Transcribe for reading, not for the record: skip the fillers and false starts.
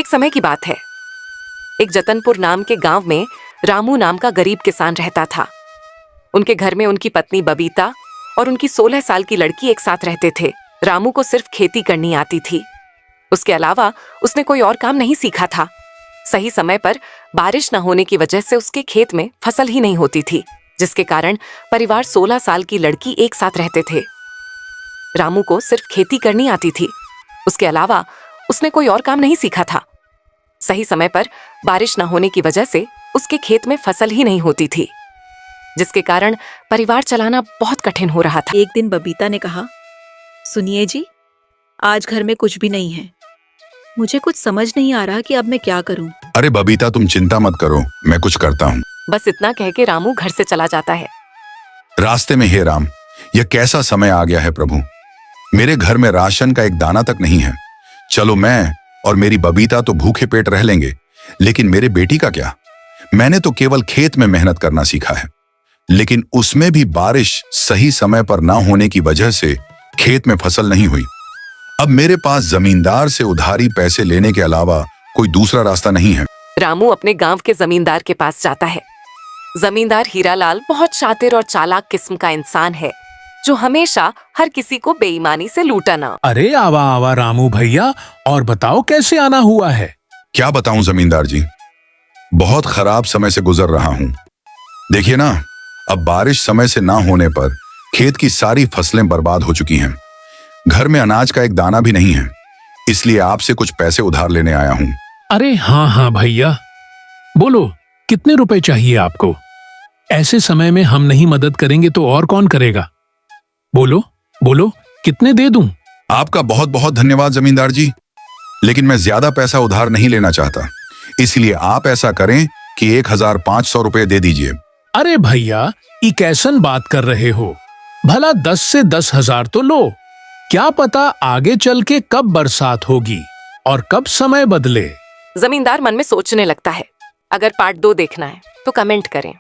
एक समय की बात है। एक जतनपुर नाम के गांव में रामू नाम का गरीब किसान रहता था। उनके घर में उनकी पत्नी बबीता और उनकी 16 साल की लड़की एक साथ रहते थे। रामू को सिर्फ खेती करनी आती थी। उसके अलावा उसने कोई और काम नहीं सीखा था। सही समय पर बारिश न होने की वजह से उसके खेत में फसल ही नहीं होती थी, जिसके कारण परिवार 16 साल की लड़की एक साथ रहते थे। रामू को सिर्फ खेती करनी आती थी। उसके अलावा उसने कोई और काम नहीं सीखा था। सही समय पर बारिश न होने की वजह से उसके खेत में फसल ही नहीं होती थी, जिसके कारण परिवार चलाना बहुत कठिन हो रहा था। एक दिन बबीता ने कहा, सुनिए जी, आज घर में कुछ भी नहीं है। मुझे कुछ समझ नहीं आ रहा कि अब मैं क्या करूं। अरे बबीता, तुम चिंता मत करो, मैं कुछ करता हूँ। बस इतना कह के रामू घर से चला जाता है। रास्ते में, हे राम, यह कैसा समय आ गया है प्रभु। मेरे घर में राशन का एक दाना तक नहीं है। चलो, मैं और मेरी बबीता तो भूखे पेट रह लेंगे, लेकिन मेरे बेटी का क्या? मैंने तो केवल खेत में मेहनत करना सीखा है, लेकिन उसमें भी बारिश सही समय पर ना होने की वजह से खेत में फसल नहीं हुई। अब मेरे पास जमींदार से उधारी पैसे लेने के अलावा कोई दूसरा रास्ता नहीं है। रामू अपने गांव के जमींदार के पास जाता है। जमींदार हीरालाल बहुत शातिर और चालाक किस्म का इंसान है, जो हमेशा हर किसी को बेईमानी से लूटा ना। अरे आवा आवा रामू भैया, और बताओ कैसे आना हुआ है? क्या बताऊं जमींदार जी, बहुत खराब समय से गुजर रहा हूं। देखिए ना, अब बारिश समय से ना होने पर खेत की सारी फसलें बर्बाद हो चुकी हैं। घर में अनाज का एक दाना भी नहीं है, इसलिए आपसे कुछ पैसे उधार लेने आया हूं। अरे हाँ हाँ भैया, बोलो कितने रुपए चाहिए आपको? ऐसे समय में हम नहीं मदद करेंगे तो और कौन करेगा? बोलो बोलो, कितने दे दूं? आपका बहुत बहुत धन्यवाद जमींदार जी, लेकिन मैं ज्यादा पैसा उधार नहीं लेना चाहता, इसलिए आप ऐसा करें कि 1500 रुपए दे दीजिए। अरे भैया, ये कैसन बात कर रहे हो? भला 10 से 10,000 तो लो। क्या पता आगे चल के कब बरसात होगी और कब समय बदले। जमींदार मन में सोचने लगता है। अगर पार्ट 2 देखना है तो कमेंट करें।